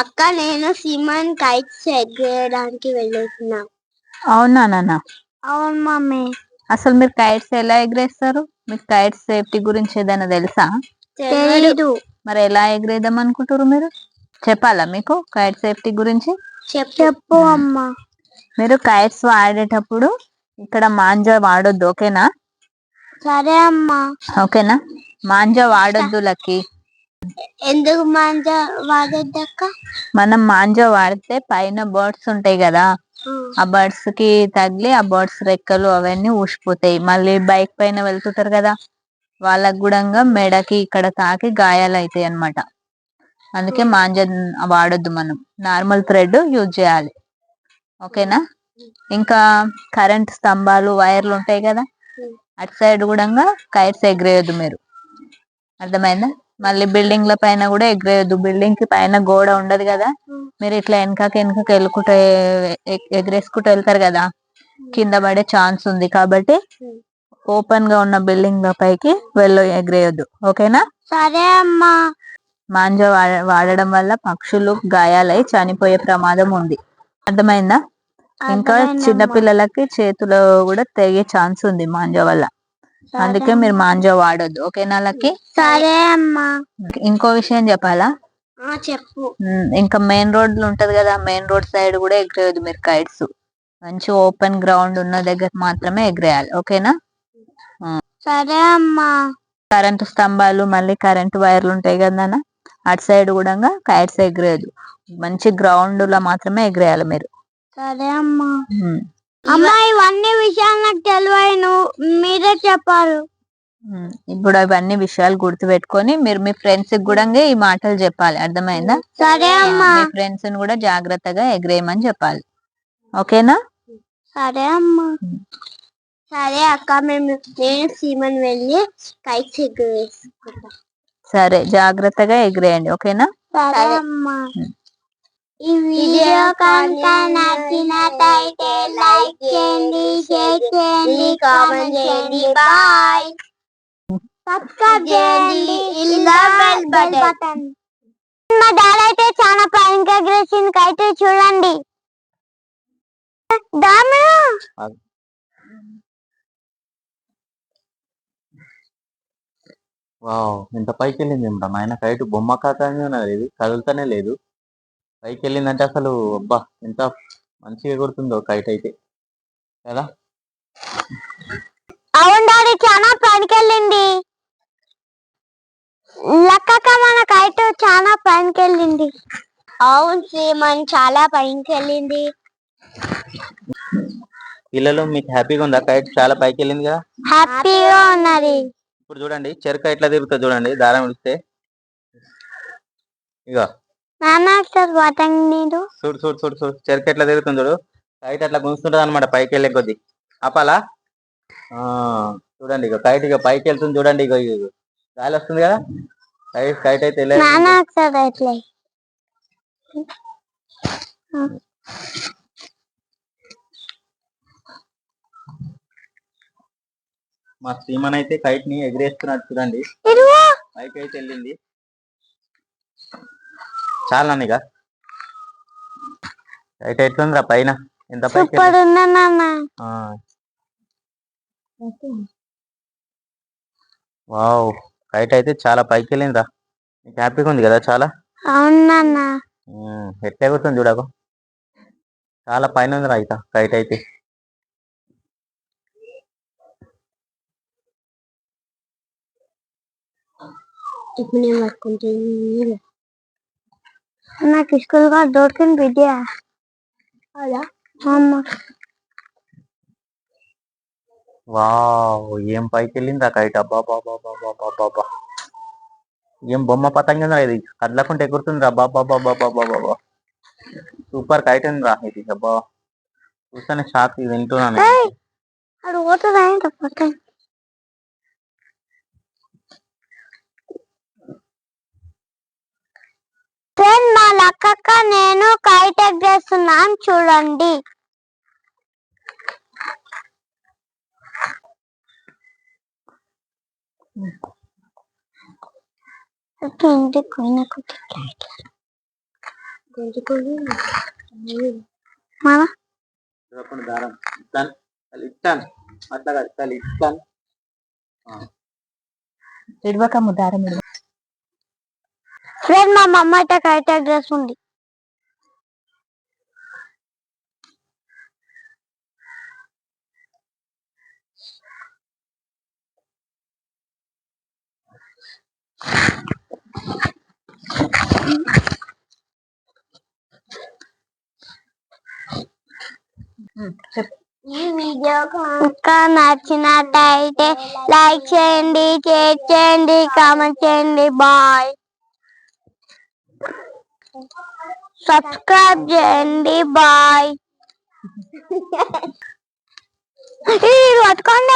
అక్క నేను సిమన్ కైట్స్ ఎగరేయడానికి వెళ్ళేసిన. అవునా నాన్న? అవును మమ్మీ. అసలు మీరు కైట్స్ ఎలా ఎగరేస్తారు? మీకు కైట్స్ సేఫ్టీ గురించి ఏదైనా తెలుసా? తెలీదు. మరి ఎలా ఎగరేద్దాం అనుకుంటారు మీరు? చెప్పాలా మీకు కైట్ సేఫ్టీ గురించి? చెప్పు అమ్మా. మీరు కైట్స్ వాడేటప్పుడు ఇక్కడ మాంజా వాడొద్దు, ఓకేనా? సరే అమ్మా. ఓకేనా? మాంజా వాడొద్దు లక్కీ. ఎందుకు మాంజా వాడొద్దక్క? మనం మాంజా వాడితే పైన బర్డ్స్ ఉంటాయి కదా, ఆ బర్డ్స్ కి తగిలి ఆ బర్డ్స్ రెక్కలు అవన్నీ ఊసిపోతాయి. మళ్ళీ బైక్ పైన వెళ్తుంటారు కదా, వాళ్ళకు కూడా మెడకి ఇక్కడ తాకి గాయాలు అవుతాయి అన్నమాట. అందుకే మాంజా వాడొద్దు, మనం నార్మల్ థ్రెడ్ యూజ్ చేయాలి, ఓకేనా? ఇంకా కరెంట్ స్తంభాలు వైర్లు ఉంటాయి కదా, అటు సైడ్ కూడా కైట్స్ ఎగరేయొద్దు మీరు, అర్థమైందా? మళ్ళీ బిల్డింగ్ల పైన కూడా ఎగరేయొద్దు. బిల్డింగ్ కి పైన గోడ ఉండదు కదా, మీరు ఇట్లా వెనకకి వెళ్ళుకుంటే ఎగరేసుకుంటూ వెళ్తారు కదా, కింద పడే ఛాన్స్ ఉంది. కాబట్టి ఓపెన్ గా ఉన్న బిల్డింగ్ ల పైకి ఎగరేయొద్దు, ఓకేనా? సరే అమ్మా. మాంజా వాడడం వల్ల పక్షులు గాయాలై చనిపోయే ప్రమాదం ఉంది, అర్థమైందా? ఇంకా చిన్న పిల్లలకి చేతులు కూడా తెగే ఛాన్స్ ఉంది మాంజా వల్ల, అందుకే మీరు మాంజా వాడొద్దు, ఓకేనా లక్కీ? సరే అమ్మా. ఇంకో విషయం చెప్పాలా? చెప్పు. ఇంకా మెయిన్ రోడ్లు ఉంటది కదా, మెయిన్ రోడ్ సైడ్ కూడా ఎగరేయద్దు మీరు కైట్స్. మంచి ఓపెన్ గ్రౌండ్ ఉన్న దగ్గర మాత్రమే ఎగరేయాలి, ఓకేనా? సరే అమ్మా. కరెంటు స్తంభాలు మళ్ళీ కరెంటు వైర్లు ఉంటాయి కదా, అటు సైడ్ కూడా కైట్స్ ఎగరేయద్దు. మంచి గ్రౌండ్ లో మాత్రమే ఎగరేయాలి మీరు. సరే అమ్మా. అమ్మా ఇవన్నీ విషయాలు నాకు తెలియను, మీరే చెప్పారు. ఇప్పుడు అవన్నీ విషయాలు గుర్తు పెట్టుకొని మీరు మీ ఫ్రెండ్స్ కి కూడా ఈ మాటలు చెప్పాలి, అర్థమైందా? సరే అమ్మా. మీ ఫ్రెండ్స్ ని కూడా జాగ్రత్తగా ఎగరేయమని చెప్పాలి, ఓకేనా? సరే అమ్మా. సరే అక్క, నేను సీమన్ వెళ్ళి కైట్స్ ఎగరేసుకుంటా. సరే, జాగ్రత్తగా ఎగరేయండి, ఓకేనా? సరే అమ్మా. ఈ వీడియో కనుక నచ్చినట్లయితే లైక్ చేయండి, షేర్ చేయండి, కామెంట్ చేయండి, బాయ్. సబ్స్క్రైబ్ చేయండి, బెల్ బటన్. మా డాడీ అయితే చాలా పైకి ఎగరేసింది కైట్, చూడండి. వావ్, ఇంత పైకి వెళ్ళింది ఏమిటా నాయన కైట్? బొమ్మ కాకంగా ఉన్నది, ఇది కదులుతానే లేదు. పైకి వెళ్ళిందంటే అసలు అబ్బా ఎంత మంచిగా ఎగురుతుందో కైట్ అయితే కదా. అవును డాడీ, చాలా పైకి వెళ్ళింది. లక్కక్క మన కైట్ చాలా పైకి వెళ్ళింది. అవును సీమన్, చాలా పైకి వెళ్ళింది. పిల్లలు మీకు హ్యాపీగా ఉందా? కైట్ చాలా పైకి వెళ్ళింది కదా, హ్యాపీగా ఉన్నది. ఇప్పుడు చూడండి చెరుక ఎట్లా తిరుగుతుంది చూడండి, దారం ఇస్తే. ఇక చూడు చూడు చూడు చూడు, చెరుక ఎట్లా తిరుగుతుంది చూడు. కైట్ అట్లా గుంజుతుంటది అనమాట పైకి వెళ్ళే కొద్ది. ఆపాలా? చూడండి ఇక కైట్ ఇక పైకి వెళ్తుంది చూడండి. ఇక గాలి వస్తుంది కదా, కైట్ కైట్ అయితే మా సీమన్ అయితే కైట్ ని ఎగిరేస్తున్నాడు చూడండి, పైకి అయితే వెళ్ళింది. చాలా ఇక కైట్ ఎట్లుందిరా పైన, ఎంత పైకి. వావ్, కైట్ అయితే చాలా పైకి వెళ్ళిందిరా. నీకు హ్యాపీగా ఉంది కదా చాలా? అవునన్నా. ఎట్లా ఎగురుతుంది చూడకు, చాలా పైన ఉంది రా కైట్ అయితే. నాకు స్కూల్ గా దొరికింది బిడ్డ. వావ్, ఏం పైకి వెళ్ళిందిరా కైట్, అబ్బా బాబా బాబా బాబా. ఏం బొమ్మ పతంగా ఇది, కదలకుంటే ఎగురుతుంది రా బాబా బాబా బాబా బాబా. సూపర్ కైట్ ఉంది రా ఇది, అబ్బా చూస్తానే షాక్ వింటున్నాను. మా లక్కక్క నేను కైట్ ఎగరేస్తున్నాను చూడండి. మన చెప్పండి దారం ఇస్తాను ఇస్తాను అట్లా కాదు ఇస్తాను ఇస్తాను ఇడవకమ్ము దారం ఫ్రెండ్ మా మమ్మ అయితే కరెక్ట్ డ్రెస్ ఉంది. ఈ వీడియో కనుక నచ్చినట్టయితే లైక్ చేయండి, షేర్ చేయండి, కామెంట్ చేయండి. బాయ్. సబ్స్క్రైబ్ చేయండి. బాయ్. పట్టుకోండి.